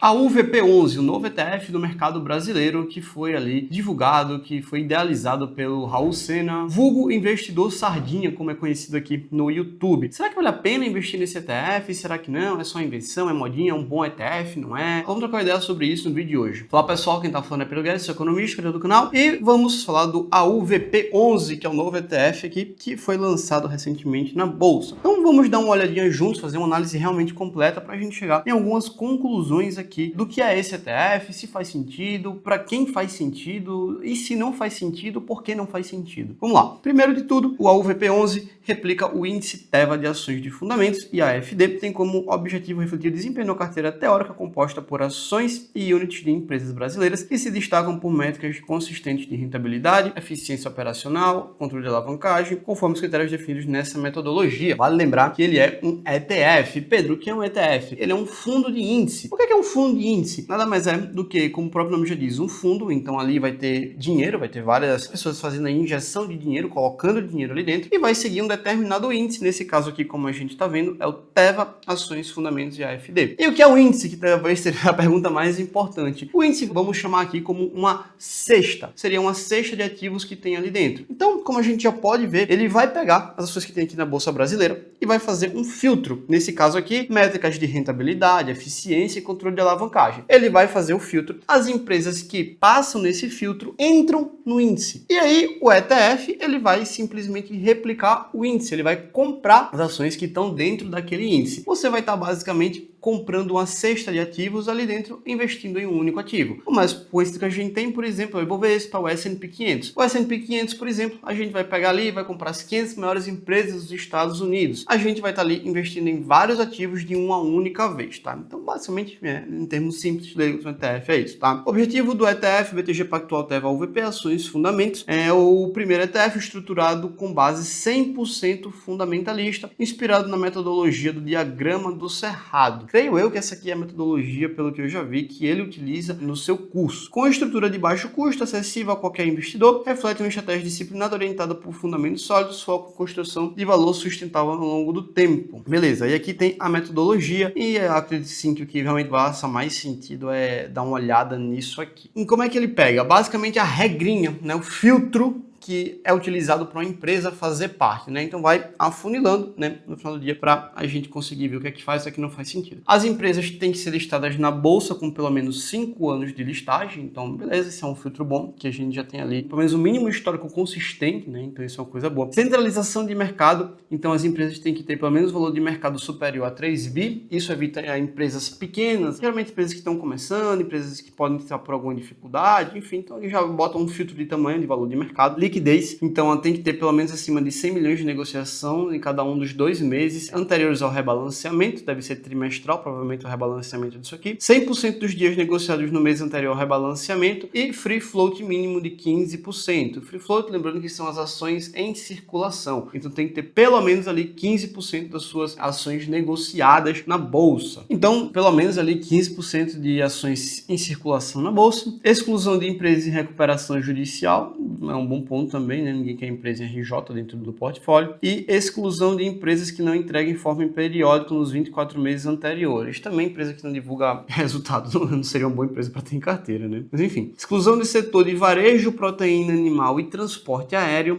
A UVP11, o novo ETF do mercado brasileiro que foi ali divulgado, que foi idealizado pelo Raul Sena, vulgo investidor sardinha, como é conhecido aqui no YouTube. Será que vale a pena investir nesse ETF? Será que não? É só invenção? É modinha? É um bom ETF? Não é? Vamos trocar uma ideia sobre isso no vídeo de hoje. Fala pessoal, quem tá falando é Pedro Guedes, sou economista, criador do canal, e vamos falar do AUVP11, que é o novo ETF aqui, que foi lançado recentemente na Bolsa. Então vamos dar uma olhadinha juntos, fazer uma análise realmente completa para a gente chegar em algumas conclusões aqui do que é esse ETF, se faz sentido, para quem faz sentido e se não faz sentido, por que não faz sentido. Vamos lá. Primeiro de tudo, o AUVP11 replica o índice TEVA de ações de fundamentos e a AFD tem como objetivo refletir o desempenho da carteira teórica composta por ações e units de empresas brasileiras que se destacam por métricas consistentes de rentabilidade, eficiência operacional, controle de alavancagem, conforme os critérios definidos nessa metodologia. Vale lembrar que ele é um ETF. Pedro, o que é um ETF? Ele é um fundo de índice. O que é um fundo de índice? Nada mais é do que, como o próprio nome já diz, um fundo. Então ali vai ter dinheiro, vai ter várias pessoas fazendo a injeção de dinheiro, colocando dinheiro ali dentro e vai seguir um determinado índice. Nesse caso aqui, como a gente está vendo, é o TEVA, Ações, Fundamentos e AFD. E o que é o índice? Que talvez seja a pergunta mais importante. O índice vamos chamar aqui como uma cesta. Seria uma cesta de ativos que tem ali dentro. Então, como a gente já pode ver, ele vai pegar as ações que tem aqui na Bolsa Brasileira e vai fazer um filtro. Nesse caso aqui, métricas de rentabilidade, eficiência e controle de alavancagem. Ele vai fazer o filtro. As empresas que passam nesse filtro entram no índice. E aí o ETF ele vai simplesmente replicar o índice. Ele vai comprar as ações que estão dentro daquele índice. Você vai estar basicamente comprando uma cesta de ativos ali dentro, investindo em um único ativo. O mais conhecido que a gente tem, por exemplo, é o Ibovespa, o S&P 500. O S&P 500, por exemplo, a gente vai pegar ali e vai comprar as 500 maiores empresas dos Estados Unidos. A gente vai estar ali investindo em vários ativos de uma única vez, tá? Então, basicamente, em termos simples, o ETF é isso, tá? O objetivo do ETF, BTG Pactual TEVA UVP, Ações Fundamentos, é o primeiro ETF estruturado com base 100% fundamentalista, inspirado na metodologia do diagrama do Cerrado. Creio eu que essa aqui é a metodologia, pelo que eu já vi, que ele utiliza no seu curso. Com a estrutura de baixo custo, acessível a qualquer investidor, reflete uma estratégia disciplinada orientada por fundamentos sólidos, foco em construção de valor sustentável ao longo do tempo. Beleza, e aqui tem a metodologia e acredito sim que o que realmente faça mais sentido é dar uma olhada nisso aqui. E como é que ele pega? Basicamente a regrinha, né, o filtro que é utilizado para uma empresa fazer parte, né? Então vai afunilando, né, no final do dia para a gente conseguir ver o que é que faz e o que não faz sentido. As empresas têm que ser listadas na bolsa com pelo menos 5 anos de listagem, então beleza, esse é um filtro bom que a gente já tem ali, pelo menos o mínimo histórico consistente, né? Então isso é uma coisa boa. Centralização de mercado, então as empresas têm que ter pelo menos valor de mercado superior a 3 bi, isso evita empresas pequenas, geralmente empresas que estão começando, empresas que podem estar por alguma dificuldade, enfim, então eles já botam um filtro de tamanho de valor de mercado, liquidez, então ela tem que ter pelo menos acima de 100 milhões de negociação em cada um dos 2 meses anteriores ao rebalanceamento, deve ser trimestral, provavelmente o rebalanceamento disso aqui, 100% dos dias negociados no mês anterior ao rebalanceamento e free float mínimo de 15%. Free float, lembrando que são as ações em circulação, então tem que ter pelo menos ali 15% das suas ações negociadas na bolsa. Então, pelo menos ali 15% de ações em circulação na bolsa, exclusão de empresas em recuperação judicial, é um bom ponto também, né? Ninguém quer empresa em RJ dentro do portfólio, e exclusão de empresas que não entregam informe periódico nos 24 meses anteriores. Também empresa que não divulga resultados não seria uma boa empresa para ter em carteira, né? Mas enfim, exclusão do setor de varejo, proteína animal e transporte aéreo.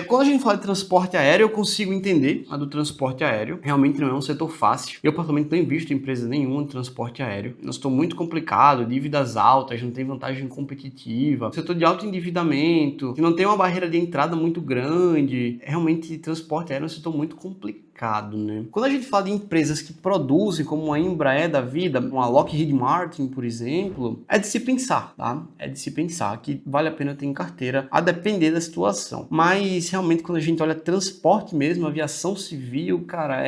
Quando a gente fala de transporte aéreo, eu consigo entender a do transporte aéreo. Realmente não é um setor fácil. Eu, particularmente, não invisto em empresa nenhuma de transporte aéreo. Nós estou muito complicado, dívidas altas, não tem vantagem competitiva, setor de alto endividamento, que não tem uma barreira de entrada muito grande. Realmente, transporte aéreo é um setor muito complicado, né? Quando a gente fala de empresas que produzem, como a Embraer da vida, uma Lockheed Martin, por exemplo, é de se pensar, tá? É de se pensar que vale a pena ter em carteira, a depender da situação. Mas, realmente, quando a gente olha transporte mesmo, aviação civil, cara,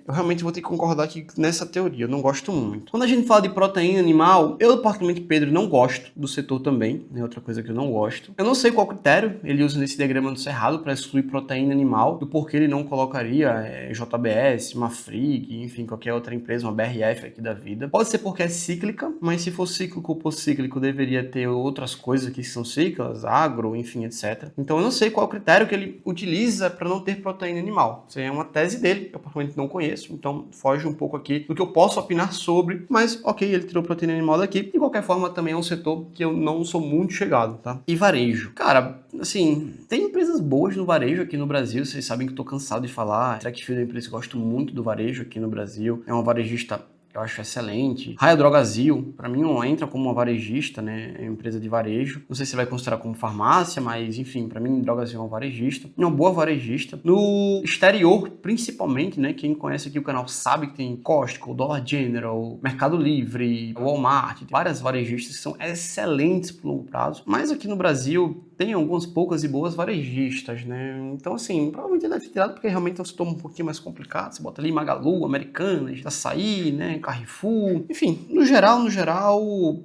eu realmente vou ter que concordar aqui nessa teoria, eu não gosto muito. Quando a gente fala de proteína animal, eu, particularmente, Pedro, não gosto do setor também, né? Outra coisa que eu não gosto. Eu não sei qual critério ele usa nesse diagrama do Cerrado para excluir proteína animal, do porquê ele não colocaria JBS, uma Frig, enfim, qualquer outra empresa, uma BRF aqui da vida. Pode ser porque é cíclica, mas se for cíclico ou pós-cíclico, deveria ter outras coisas que são cíclicas, agro, enfim, etc. Então eu não sei qual é o critério que ele utiliza para não ter proteína animal. Isso é uma tese dele, eu particularmente não conheço, então foge um pouco aqui do que eu posso opinar sobre, mas ok, ele tirou proteína animal daqui. De qualquer forma, também é um setor que eu não sou muito chegado, tá? E varejo. Cara, assim, tem empresas boas no varejo aqui no Brasil, vocês sabem que eu tô cansado de falar. Trackfield é uma empresa que eu gosto muito do varejo aqui no Brasil, é uma varejista eu acho excelente. Raia Drogasil, para mim não entra como uma varejista, né? É uma empresa de varejo. Não sei se você vai considerar como farmácia, mas enfim, para mim Drogasil é uma varejista. É uma boa varejista. No exterior, principalmente, né? Quem conhece aqui o canal sabe que tem Costco, Dollar General, Mercado Livre, Walmart, várias varejistas que são excelentes por longo prazo. Mas aqui no Brasil tem algumas poucas e boas varejistas, né? Então, assim, provavelmente deve ter tirado porque realmente é um setor um pouquinho mais complicado. Você bota ali Magalu, Americanas, Açaí, né? Carrefour. Enfim, no geral,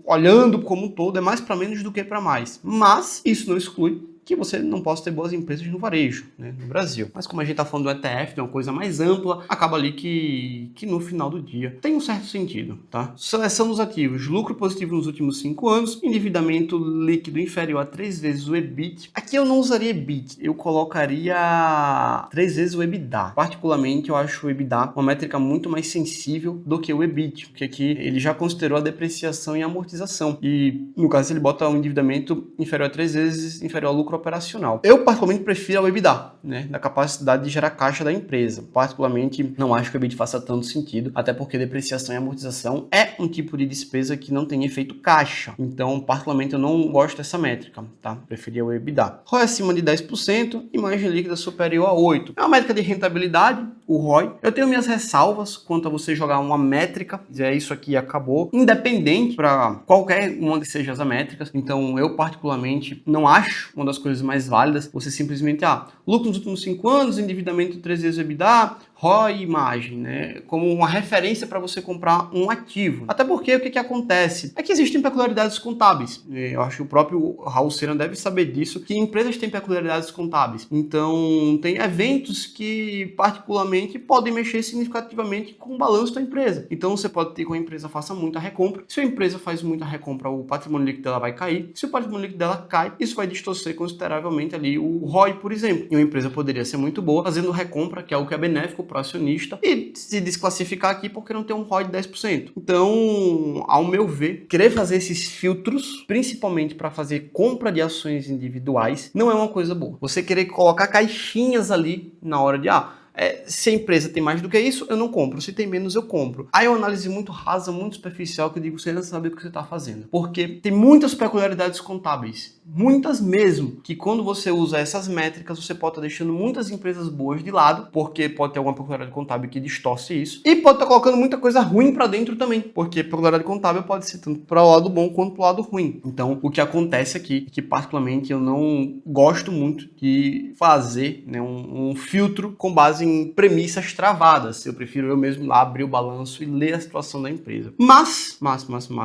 olhando como um todo, é mais para menos do que para mais. Mas isso não exclui que você não possa ter boas empresas no varejo, né, no Brasil. Mas como a gente está falando do ETF, de uma coisa mais ampla, acaba ali que no final do dia tem um certo sentido, tá? Seleção dos ativos, lucro positivo nos últimos 5 anos, endividamento líquido inferior a 3 vezes o EBIT. Aqui eu não usaria EBIT, eu colocaria 3 vezes o EBITDA. Particularmente, eu acho o EBITDA uma métrica muito mais sensível do que o EBIT, porque aqui ele já considerou a depreciação e amortização. E, no caso, ele bota um endividamento inferior a 3 vezes inferior ao lucro operacional. Eu particularmente prefiro o EBITDA, né, da capacidade de gerar caixa da empresa. Particularmente não acho que o EBITDA faça tanto sentido, até porque depreciação e amortização é um tipo de despesa que não tem efeito caixa. Então, particularmente eu não gosto dessa métrica, tá? Preferia o EBITDA. ROI acima de 10% e margem líquida superior a 8%. É uma métrica de rentabilidade, o ROI. Eu tenho minhas ressalvas quanto a você jogar uma métrica, dizer isso aqui acabou, independente para qualquer uma que seja as métricas. Então, eu particularmente não acho uma das coisas mais válidas você simplesmente, lucro nos últimos 5 anos, endividamento 3 vezes o EBITDA, ROI e imagem, né? Como uma referência para você comprar um ativo. Até porque o que acontece? É que existem peculiaridades contábeis. Eu acho que o próprio Raul Sena deve saber disso, que empresas têm peculiaridades contábeis. Então, tem eventos que, particularmente, podem mexer significativamente com o balanço da empresa. Então, você pode ter que a empresa faça muita recompra. Se a empresa faz muita recompra, o patrimônio líquido dela vai cair. Se o patrimônio líquido dela cai, isso vai distorcer consideravelmente ali o ROI, por exemplo. E uma empresa poderia ser muito boa fazendo recompra, que é algo que é benéfico para o acionista, e se desclassificar aqui porque não tem um ROI de 10%. Então, ao meu ver, querer fazer esses filtros, principalmente para fazer compra de ações individuais, não é uma coisa boa. Você querer colocar caixinhas ali na hora de, se a empresa tem mais do que isso, eu não compro. Se tem menos, eu compro. Aí é uma análise muito rasa, muito superficial, que eu digo, você não sabe o que você está fazendo. Porque tem muitas peculiaridades contábeis. Muitas mesmo. Que quando você usa essas métricas, você pode estar deixando muitas empresas boas de lado, porque pode ter alguma peculiaridade contábil que distorce isso. E pode estar colocando muita coisa ruim para dentro também. Porque peculiaridade contábil pode ser tanto para o lado bom quanto para o lado ruim. Então, o que acontece aqui é que, particularmente, eu não gosto muito de fazer, né, um filtro com base em premissas travadas. Eu prefiro eu mesmo lá abrir o balanço e ler a situação da empresa. Mas,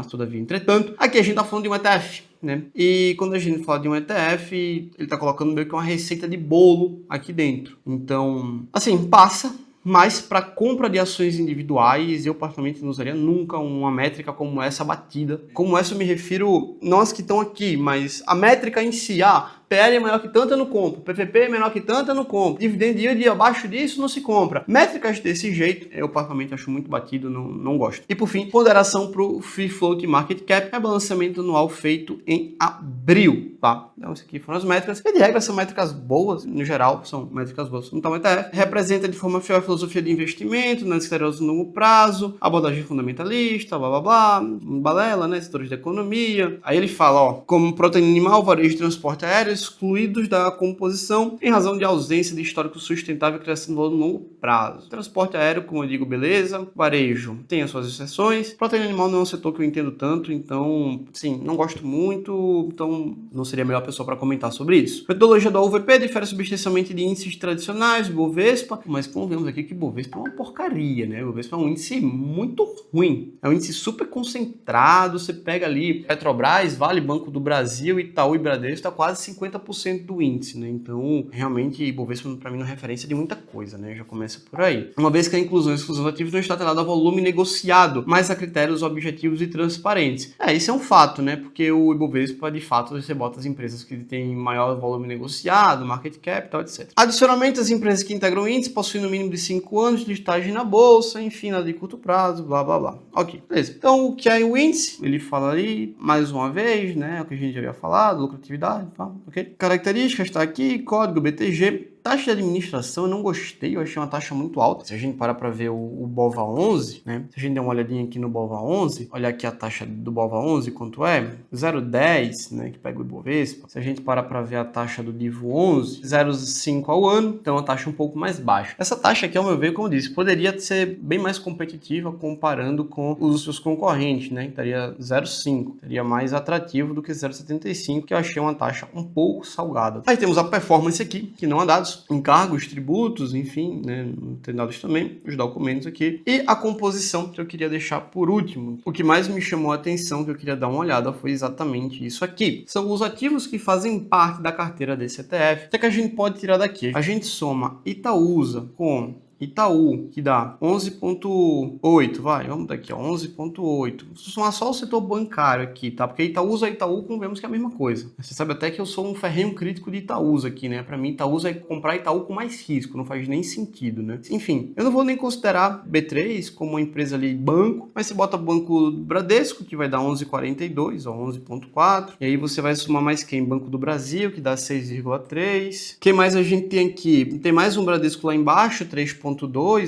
todavia, entretanto, aqui a gente tá falando de um ETF, né? E quando a gente fala de um ETF, ele tá colocando meio que uma receita de bolo aqui dentro. Então, assim, passa. Mas para compra de ações individuais, eu particularmente não usaria nunca uma métrica como essa batida. Como essa eu me refiro, não as que estão aqui, mas a métrica em si, PL é maior que tanto, eu não compro. PVP é menor que tanto, eu não compro. Dividend yield abaixo disso, não se compra. Métricas desse jeito, eu particularmente acho muito batido, não gosto. E por fim, ponderação para o Free Float Market Cap, rebalanceamento anual feito em abril, tá? Então, isso aqui foram as métricas. E de regra, são métricas boas, no geral, são métricas boas. Então, o ETF representa de forma fiel a filosofia de investimento, nas esclerosis no longo prazo, abordagem fundamentalista, blá blá blá, balela, né? Setores da economia. Aí ele fala, como proteína animal, varejo de transporte aéreo, excluídos da composição em razão de ausência de histórico sustentável e criação de valor no longo prazo. Transporte aéreo, como eu digo, beleza. Varejo tem as suas exceções. Proteína animal não é um setor que eu entendo tanto, então, sim, não gosto muito, então não seria a melhor pessoa para comentar sobre isso. Metodologia da UVP difere substancialmente de índices tradicionais, Bovespa, mas convenhamos aqui que Bovespa é uma porcaria, né? Bovespa é um índice muito ruim. É um índice super concentrado, você pega ali Petrobras, Vale, Banco do Brasil, Itaú e Bradesco, tá quase 50% 50% do índice, né? Então, realmente, Ibovespa para mim não é referência de muita coisa, né? Já começa por aí. Uma vez que a inclusão e exclusão dos ativos não está atrelada a volume negociado, mas a critérios objetivos e transparentes. Isso é um fato, né? Porque o Ibovespa, de fato, você bota as empresas que têm maior volume negociado, market capital, etc. Adicionalmente, as empresas que integram o índice possuem no mínimo de 5 anos de listagem na bolsa, enfim, nada de curto prazo, blá, blá, blá. Ok, beleza. Então, o que é o índice? Ele fala ali, mais uma vez, né? O que a gente já havia falado, lucratividade, tá? Ok? Características, está aqui, código BTG. Taxa de administração eu não gostei, eu achei uma taxa muito alta. Se a gente parar para ver o BOVA11, né? Se a gente der uma olhadinha aqui no BOVA11, olha aqui a taxa do BOVA11, quanto é? 0,10, né? Que pega o Ibovespa. Se a gente parar para ver a taxa do DIVO11, 0,5 ao ano, então uma taxa um pouco mais baixa. Essa taxa aqui, ao meu ver, como eu disse, poderia ser bem mais competitiva comparando com os seus concorrentes, né? Estaria 0,5, seria mais atrativo do que 0,75, que eu achei uma taxa um pouco salgada. Aí temos a performance aqui, que não há dados, encargos, tributos, enfim, né, não tem dados também, os documentos aqui, e a composição que eu queria deixar por último. O que mais me chamou a atenção, que eu queria dar uma olhada, foi exatamente isso aqui. São os ativos que fazem parte da carteira desse ETF. O que a gente pode tirar daqui? A gente soma Itaúsa com Itaú, que dá 11,8, vamos daqui, 11,8. Se somar só o setor bancário aqui, tá? Porque Itaúsa e Itaú, convenhamos que é a mesma coisa. Você sabe até que eu sou um ferrenho crítico de Itaúsa aqui, né? Para mim, Itaúsa é comprar Itaú com mais risco, não faz nem sentido, né? Enfim, eu não vou nem considerar B3 como uma empresa ali banco, mas você bota Banco Bradesco, que vai dar 11,42, ó, 11,4. E aí você vai somar mais quem? Banco do Brasil, que dá 6,3. O que mais a gente tem aqui? Tem mais um Bradesco lá embaixo, 3,2,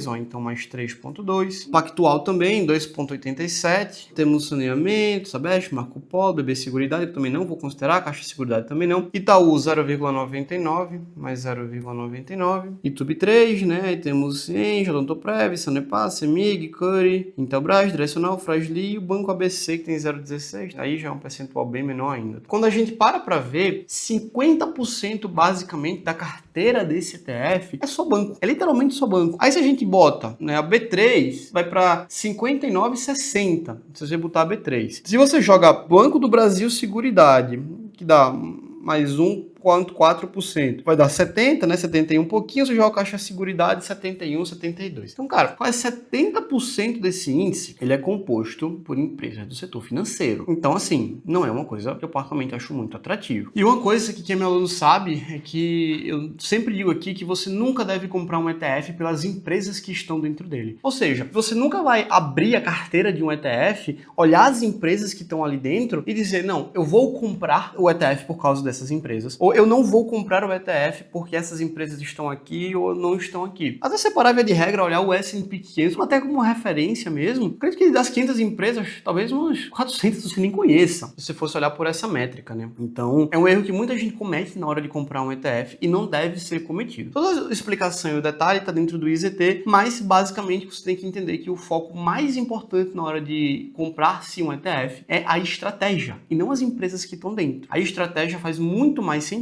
ó, então mais 3,2. Pactual também, 2,87. Temos saneamento, Sabesp, Marco Polo, BB Seguridade, que também não vou considerar, Caixa de Seguridade também não. Itaú, 0,99, mais 0,99. Itube 3, né? E temos Engie, Odontoprev, Sanepar, Semig, Curi, Intelbras, Direcional, Frasli e o Banco ABC, que tem 0,16. Aí já é um percentual bem menor ainda. Quando a gente para ver, 50% basicamente da carteira desse ETF é só banco. É literalmente só banco. Aí se a gente bota, né, a B3, vai para 59,60. Se você botar a B3. Se você joga Banco do Brasil Seguridade, que dá mais 1,4%. Vai dar 70, né? 71 um pouquinho, você joga a Caixa de Seguridade 71, 72. Então, cara, quase 70% desse índice, ele é composto por empresas do setor financeiro. Então, assim, não é uma coisa que eu particularmente acho muito atrativo. E uma coisa que quem é meu aluno sabe é que eu sempre digo aqui que você nunca deve comprar um ETF pelas empresas que estão dentro dele. Ou seja, você nunca vai abrir a carteira de um ETF, olhar as empresas que estão ali dentro e dizer, não, eu vou comprar o ETF por causa dessas empresas. Ou eu não vou comprar o ETF porque essas empresas estão aqui ou não estão aqui. Às vezes você parar via de regra, olhar o S&P 500, até como referência mesmo. Acredito que das 500 empresas, talvez umas 400 você nem conheça, se você fosse olhar por essa métrica, né? Então, é um erro que muita gente comete na hora de comprar um ETF e não deve ser cometido. Toda a explicação e o detalhe está dentro do IZT, mas basicamente você tem que entender que o foco mais importante na hora de comprar-se um ETF é a estratégia e não as empresas que estão dentro. A estratégia faz muito mais sentido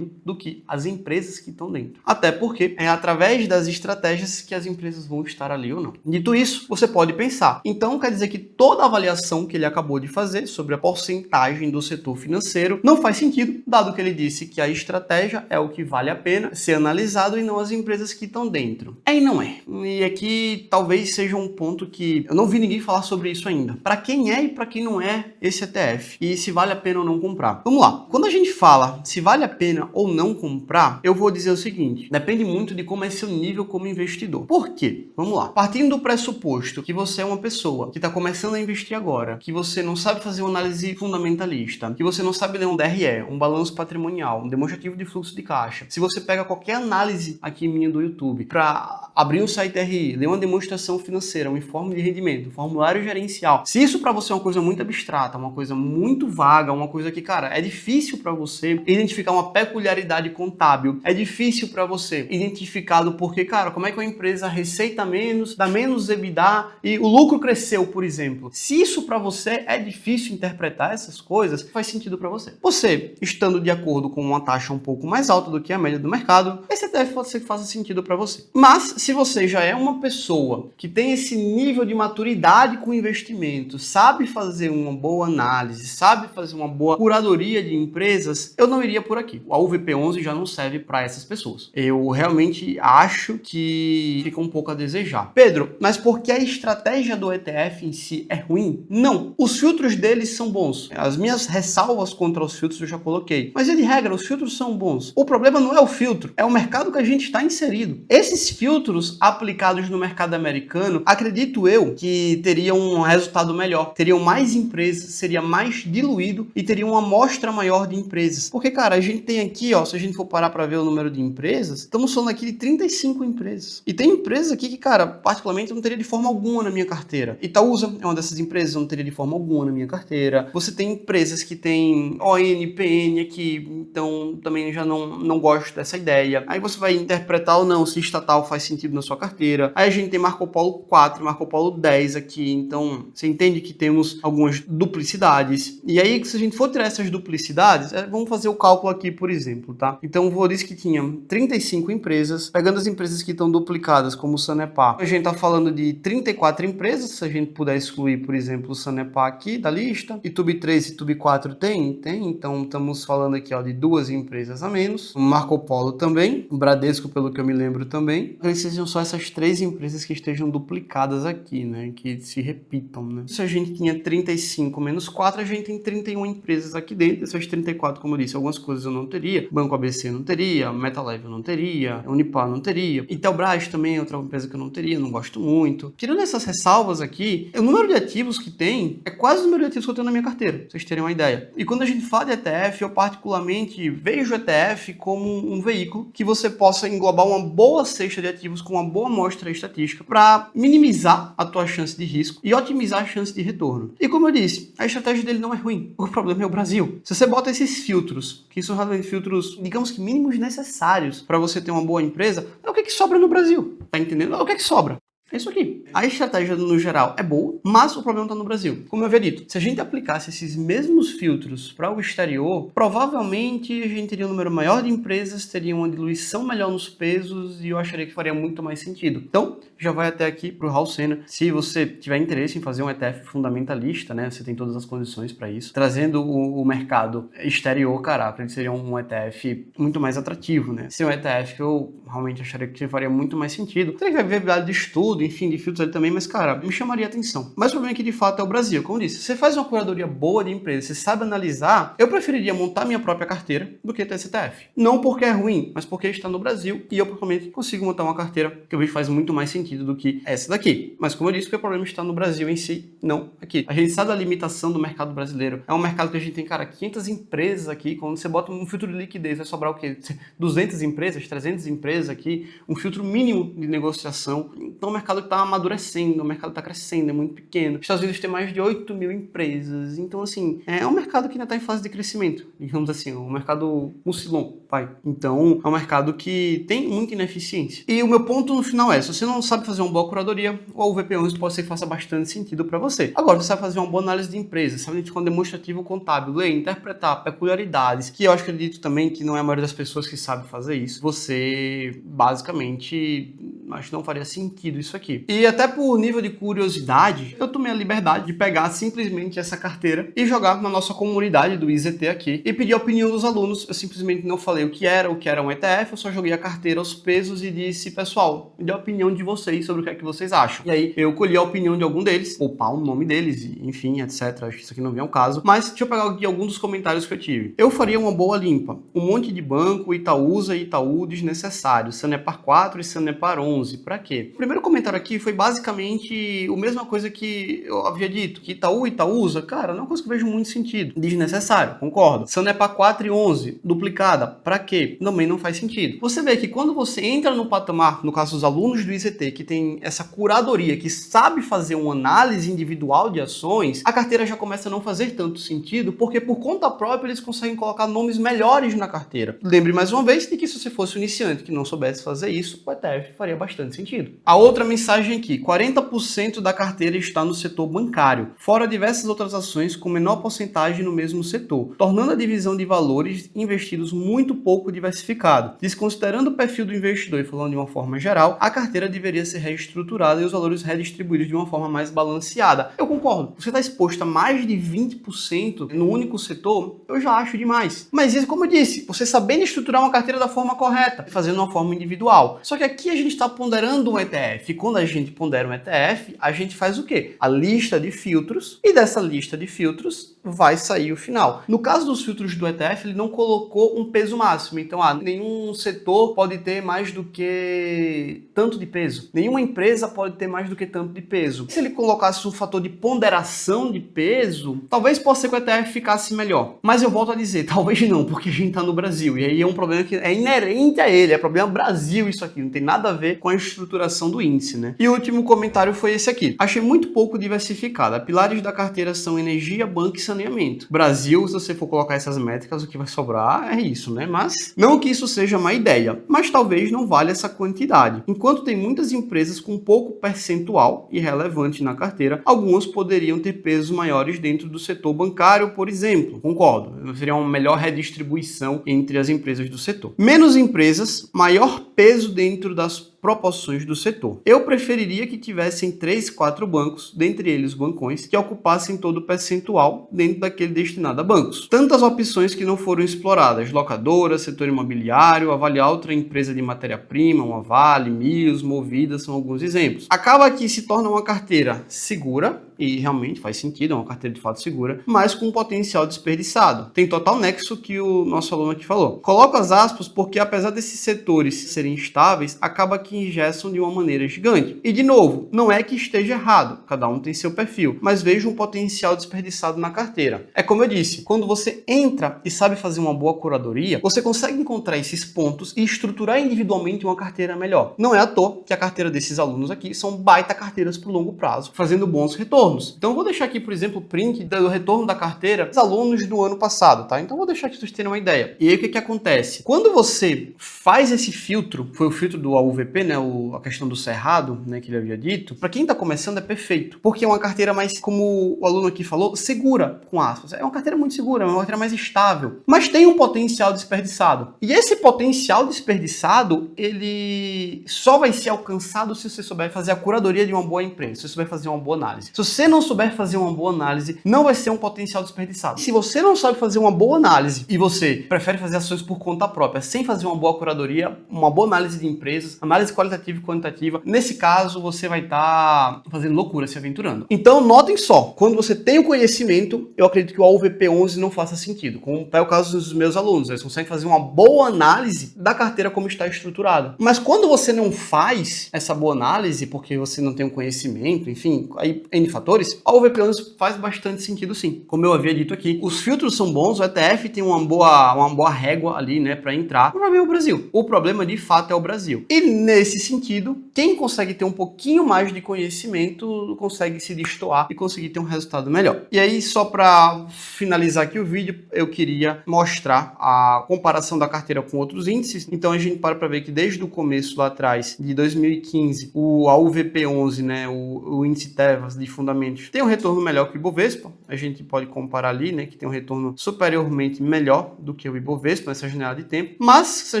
do que as empresas que estão dentro. Até porque é através das estratégias que as empresas vão estar ali ou não. Dito isso, você pode pensar, então quer dizer que toda a avaliação que ele acabou de fazer sobre a porcentagem do setor financeiro não faz sentido, dado que ele disse que a estratégia é o que vale a pena ser analisado e não as empresas que estão dentro. E não é. E aqui talvez seja um ponto que eu não vi ninguém falar sobre isso ainda. Para quem é e para quem não é esse ETF e se vale a pena ou não comprar. Vamos lá. Quando a gente fala se vale a pena ou não comprar, eu vou dizer o seguinte, depende muito de como é seu nível como investidor. Por quê? Vamos lá. Partindo do pressuposto que você é uma pessoa que está começando a investir agora, que você não sabe fazer uma análise fundamentalista, que você não sabe ler um DRE, um balanço patrimonial, um demonstrativo de fluxo de caixa. Se você pega qualquer análise aqui minha do YouTube para abrir um site RI, ler uma demonstração financeira, um informe de rendimento, um formulário gerencial, se isso para você é uma coisa muito abstrata, uma coisa muito vaga, uma coisa que, cara, é difícil para você identificar uma peculiaridade contábil, é difícil para você identificar do porquê, cara, como é que uma empresa receita menos, dá menos EBITDA e o lucro cresceu, por exemplo. Se isso para você é difícil interpretar essas coisas, faz sentido para você. Você, estando de acordo com uma taxa um pouco mais alta do que a média do mercado, esse ETF pode ser que faça sentido para você. Mas, se você já é uma pessoa que tem esse nível de maturidade com investimento, sabe fazer uma boa análise, sabe fazer uma boa curadoria de empresas, eu não iria por aqui. a UVP11 já não serve para essas pessoas. Eu realmente acho que fica um pouco a desejar. Pedro, mas por que a estratégia do ETF em si é ruim? Não. Os filtros deles são bons. As minhas ressalvas contra os filtros eu já coloquei. Mas, de regra, os filtros são bons. O problema não é o filtro, é o mercado que a gente está inserido. Esses filtros aplicados no mercado americano, acredito eu que teriam um resultado melhor. Teriam mais empresas, seria mais diluído e teria uma amostra maior de empresas. Porque, cara, a gente tem aqui, ó, se a gente for parar para ver o número de empresas, estamos falando aqui de 35 empresas. E tem empresas aqui que, cara, particularmente eu não teria de forma alguma na minha carteira. Itaúsa é uma dessas empresas, eu não teria de forma alguma na minha carteira. Você tem empresas que tem ON, PN aqui, então também já não gosto dessa ideia. Aí você vai interpretar ou não se estatal faz sentido na sua carteira. Aí a gente tem Marco Polo 4, Marco Polo 10 aqui, então você entende que temos algumas duplicidades. E aí, se a gente for tirar essas duplicidades, vamos fazer o cálculo aqui, por exemplo, tá? Então, vou dizer que tinha 35 empresas, pegando as empresas que estão duplicadas, como o Sanepar. A gente tá falando de 34 empresas, se a gente puder excluir, por exemplo, o Sanepar aqui da lista. E Tube 3 e Tube 4 tem, então estamos falando aqui, ó, de 2 empresas a menos. O Marco Polo também, o Bradesco, pelo que eu me lembro também. Precisam só essas 3 empresas que estejam duplicadas aqui, né? Que se repitam, né? Se a gente tinha 35 menos 4, a gente tem 31 empresas aqui dentro. Essas 34, como eu disse, algumas coisas eu não teria. Banco ABC não teria, MetaLive eu não teria, Unipar não teria. Intelbras também é outra empresa que eu não teria, não gosto muito. Tirando essas ressalvas aqui, o número de ativos que tem é quase o número de ativos que eu tenho na minha carteira, pra vocês terem uma ideia. E quando a gente fala de ETF, eu particularmente vejo o ETF como um veículo que você possa englobar uma boa cesta de ativos com uma boa amostra estatística para minimizar a tua chance de risco e otimizar a chance de retorno. E como eu disse, a estratégia dele não é ruim. O problema é o Brasil. Se você bota esses filtros, que são realmente filtros, digamos que mínimos necessários para você ter uma boa empresa, é o que sobra no Brasil. Tá entendendo? É o que sobra. É isso aqui. A estratégia, no geral, é boa, mas o problema está no Brasil. Como eu havia dito, se a gente aplicasse esses mesmos filtros para o exterior, provavelmente a gente teria um número maior de empresas, teria uma diluição melhor nos pesos e eu acharia que faria muito mais sentido. Então, já vai até aqui para o Raul Sena. Se você tiver interesse em fazer um ETF fundamentalista, né, você tem todas as condições para isso, trazendo o mercado exterior, caraca, ele seria um ETF muito mais atrativo, né? Se é um ETF que eu realmente acharia que faria muito mais sentido. Teria que haver viabilidade de estudo, enfim, de filtros ali também, mas, cara, me chamaria atenção. Mas o problema é que, de fato, é o Brasil. Como eu disse, você faz uma curadoria boa de empresa, você sabe analisar, eu preferiria montar minha própria carteira do que ter esse ETF. Não porque é ruim, mas porque está no Brasil e eu, provavelmente, consigo montar uma carteira que eu vejo faz muito mais sentido do que essa daqui. Mas, como eu disse, o problema está no Brasil em si, não aqui. A gente sabe da limitação do mercado brasileiro. É um mercado que a gente tem, cara, 500 empresas aqui. Quando você bota um filtro de liquidez, vai sobrar o quê? 200 empresas, 300 empresas aqui, um filtro mínimo de negociação. Então, o mercado está amadurecendo, o mercado está crescendo, é muito pequeno. Os Estados Unidos tem mais de 8 mil empresas. Então, assim, é um mercado que ainda está em fase de crescimento. Digamos assim, um mercado mucilon, pai. Então, é um mercado que tem muita ineficiência. E o meu ponto no final é, se você não sabe fazer uma boa curadoria, o UVP11 pode ser que faça bastante sentido para você. Agora, você sabe fazer uma boa análise de empresa, sabe identificar um demonstrativo contábil, ler, interpretar peculiaridades, que eu acredito também que não é a maioria das pessoas que sabe fazer isso. Você, basicamente, acho que não faria sentido isso aqui. E até por nível de curiosidade, eu tomei a liberdade de pegar simplesmente essa carteira e jogar na nossa comunidade do IZT aqui e pedir a opinião dos alunos. Eu simplesmente não falei o que era um ETF, eu só joguei a carteira aos pesos e disse, pessoal, me dê a opinião de vocês sobre o que é que vocês acham. E aí eu colhi a opinião de algum deles, poupar o nome deles, e, enfim, etc. Acho que isso aqui não vem ao caso. Mas deixa eu pegar aqui alguns dos comentários que eu tive. Eu faria uma boa limpa. Um monte de banco, Itaúsa e Itaú desnecessário. Sanepar 4 e Sanepar 11. Pra quê? O primeiro comentário aqui foi basicamente a mesma coisa que eu havia dito, que Itaú e Itaúsa, cara, não é uma coisa que eu vejo muito sentido. Desnecessário, concordo. Sanepar 4 e 11, duplicada, pra quê? Também não faz sentido. Você vê que quando você entra no patamar, no caso dos alunos do IZT, que tem essa curadoria, que sabe fazer uma análise individual de ações, a carteira já começa a não fazer tanto sentido, porque por conta própria eles conseguem colocar nomes melhores na carteira. Lembre mais uma vez de que se você fosse um iniciante que não soubesse fazer isso, o ETF faria bastante sentido. A outra mensagem aqui, 40% da carteira está no setor bancário, fora diversas outras ações com menor porcentagem no mesmo setor, tornando a divisão de valores investidos muito pouco diversificada. Desconsiderando o perfil do investidor e falando de uma forma geral, a carteira deveria ser reestruturada e os valores redistribuídos de uma forma mais balanceada. Eu concordo, você está exposto a mais de 20% no único setor, eu já acho demais. Mas isso, como eu disse, você sabendo estruturar uma carteira da forma correta, fazendo uma forma individual. Só que aqui a gente está ponderando um ETF. E quando a gente pondera um ETF, a gente faz o quê? A lista de filtros, e dessa lista de filtros vai sair o final. No caso dos filtros do ETF, ele não colocou um peso máximo. Então, nenhum setor pode ter mais do que tanto de peso. Nenhuma empresa pode ter mais do que tanto de peso. Se ele colocasse um fator de ponderação de peso, talvez possa ser que o ETF ficasse melhor. Mas eu volto a dizer, talvez não, porque a gente está no Brasil. E aí é um problema que é inerente a ele. É problema Brasil isso aqui. Não tem nada a ver com a estruturação do índice, né? E o último comentário foi esse aqui. Achei muito pouco diversificada. Pilares da carteira são energia, banco e saneamento. Brasil, se você for colocar essas métricas, o que vai sobrar é isso, né? Mas não que isso seja má ideia, mas talvez não valha essa quantidade. Enquanto tem muitas empresas com pouco percentual irrelevante na carteira, algumas poderiam ter pesos maiores dentro do setor bancário, por exemplo. Concordo, seria uma melhor redistribuição entre as empresas do setor. Menos empresas, maior peso dentro das proporções do setor. Eu preferiria que tivessem 3, 4 bancos, dentre eles bancões, que ocupassem todo o percentual dentro daquele destinado a bancos. Tantas opções que não foram exploradas, locadora, setor imobiliário, avaliar outra empresa de matéria-prima, uma Vale, Mios, Movida, são alguns exemplos. Acaba que se torna uma carteira segura, e realmente faz sentido, é uma carteira de fato segura, mas com um potencial desperdiçado. Tem total nexo que o nosso aluno aqui falou. Coloco as aspas porque apesar desses setores serem estáveis, acaba que ingessam de uma maneira gigante. E de novo, não é que esteja errado, cada um tem seu perfil, mas vejo um potencial desperdiçado na carteira. É como eu disse, quando você entra e sabe fazer uma boa curadoria, você consegue encontrar esses pontos e estruturar individualmente uma carteira melhor. Não é à toa que a carteira desses alunos aqui são baita carteiras para o longo prazo, fazendo bons retornos. Então eu vou deixar aqui, por exemplo, o print do retorno da carteira dos alunos do ano passado, tá? Então eu vou deixar aqui para vocês terem uma ideia. E aí o que acontece? Quando você faz esse filtro, foi o filtro do AUVP, né? A questão do cerrado, né? Que ele havia dito. Para quem está começando é perfeito, porque é uma carteira mais, como o aluno aqui falou, segura, com aspas. É uma carteira muito segura, é uma carteira mais estável, mas tem um potencial desperdiçado. E esse potencial desperdiçado, ele só vai ser alcançado se você souber fazer a curadoria de uma boa empresa, se você souber fazer uma boa análise. Se você não souber fazer uma boa análise, não vai ser um potencial desperdiçado. Se você não sabe fazer uma boa análise e você prefere fazer ações por conta própria, sem fazer uma boa curadoria, uma boa análise de empresas, análise qualitativa e quantitativa, nesse caso você vai estar fazendo loucura, se aventurando. Então notem só, quando você tem o conhecimento, eu acredito que o AUVP11 não faça sentido, como é o caso dos meus alunos, eles conseguem fazer uma boa análise da carteira como está estruturada. Mas quando você não faz essa boa análise, porque você não tem o conhecimento, enfim, aí N fatores, a AUVP11 faz bastante sentido sim. Como eu havia dito aqui, os filtros são bons, o ETF tem uma boa régua ali, né, para entrar. O problema é o Brasil. O problema de fato é o Brasil. E nesse sentido, quem consegue ter um pouquinho mais de conhecimento consegue se destoar e conseguir ter um resultado melhor. E aí, só para finalizar aqui o vídeo, eu queria mostrar a comparação da carteira com outros índices. Então a gente para ver que desde o começo lá atrás, de 2015, o AUVP11, né, o índice Tevas de fundamentos, tem um retorno melhor que o Ibovespa. A gente pode comparar ali, né, que tem um retorno superiormente melhor do que o Ibovespa nessa janela de tempo. Mas se a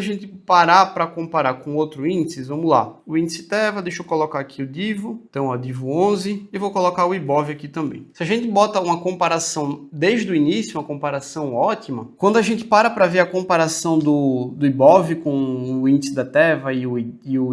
gente parar para comparar com outro índices, vamos lá. O índice Teva, deixa eu colocar aqui o Divo, então a Divo 11, e vou colocar o Ibov aqui também. Se a gente bota uma comparação desde o início, uma comparação ótima, quando a gente para ver a comparação do Ibov com o índice da Teva e o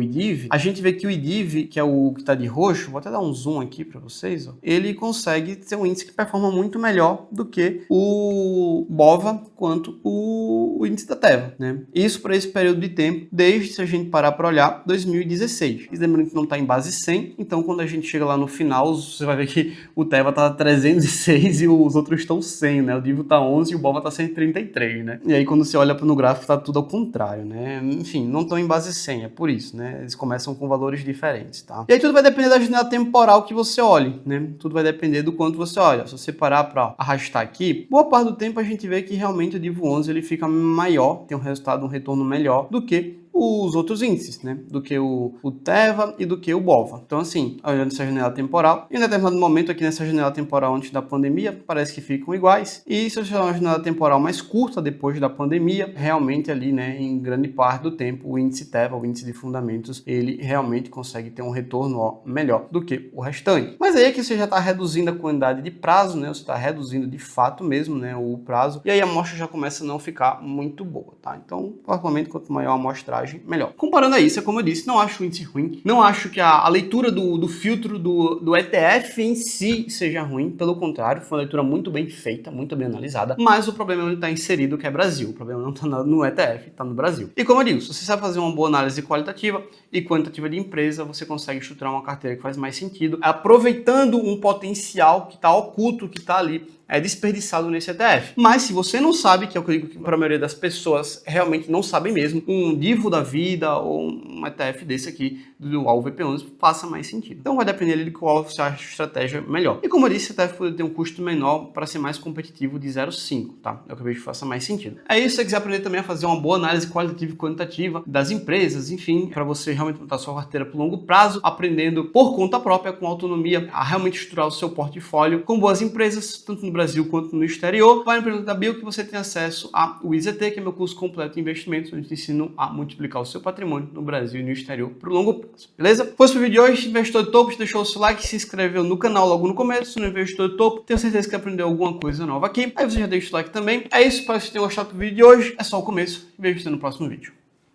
IDIV, a gente vê que o IDIV, que é o que está de roxo, vou até dar um zoom aqui para vocês, ó, ele consegue ser um índice que performa muito melhor do que o BOVA quanto o índice da Teva, né? Isso para esse período de tempo, desde, se a gente parar para olhar, 2016. E lembrando que não está em base 100, então quando a gente chega lá no final, você vai ver que o Teva está 306 e os outros estão 100, né? O Divo está 11 e o BOVA está 133, né? E aí quando você olha no gráfico, está tudo ao contrário, né? Enfim, não estão em base 100, é por isso, né? Eles começam com valores diferentes, tá? E aí tudo vai depender da janela temporal que você olhe, né? Tudo vai depender do quanto você olha. Se você parar para arrastar aqui, boa parte do tempo a gente vê que realmente o Divo 11 ele fica maior, tem um resultado, um retorno melhor do que os outros índices, né? Do que o Teva e do que o Bova. Então, assim, olhando essa janela temporal, em determinado momento aqui nessa janela temporal antes da pandemia, parece que ficam iguais. E se eu tiver uma janela temporal mais curta depois da pandemia, realmente ali, né, em grande parte do tempo, o índice Teva, o índice de fundamentos, ele realmente consegue ter um retorno melhor do que o restante. Mas aí é que você já está reduzindo a quantidade de prazo, né? Você está reduzindo de fato mesmo, né, o prazo. E aí a amostra já começa a não ficar muito boa, tá? Então, particularmente, quanto maior a amostragem, melhor. Comparando a isso, como eu disse, não acho o índice ruim. Não acho que a leitura do filtro do ETF em si seja ruim. Pelo contrário, foi uma leitura muito bem feita, muito bem analisada. Mas o problema é onde está inserido, que é Brasil. O problema não está no ETF, está no Brasil. E como eu digo, se você sabe fazer uma boa análise qualitativa e quantitativa de empresa, você consegue estruturar uma carteira que faz mais sentido, aproveitando um potencial que está oculto, que está ali, desperdiçado nesse ETF. Mas se você não sabe, que é o que eu digo que para a maioria das pessoas realmente não sabem mesmo, um Divo da vida ou um ETF desse aqui, do AUVP11, faça mais sentido. Então vai depender de qual você acha a estratégia melhor. E como eu disse, o ETF pode ter um custo menor para ser mais competitivo de 0,5, tá? É o que eu vejo que faça mais sentido. É isso, se você quiser aprender também a fazer uma boa análise qualitativa e quantitativa das empresas, enfim, para você realmente montar sua carteira por longo prazo, aprendendo por conta própria, com autonomia, a realmente estruturar o seu portfólio com boas empresas, tanto no Brasil quanto no exterior. Vai no perfil da bio que você tem acesso ao IZT, que é meu curso completo de investimentos, onde eu te ensino a multiplicar o seu patrimônio no Brasil e no exterior por longo prazo. Beleza? Foi esse o vídeo de hoje. Investidor de topo, deixou o seu like, se inscreveu no canal logo no começo, no Investidor de Topo. Tenho certeza que aprendeu alguma coisa nova aqui. Aí você já deixa o like também. É isso, espero que vocês tenham gostado do vídeo de hoje. É só o começo. Vejo você no próximo vídeo.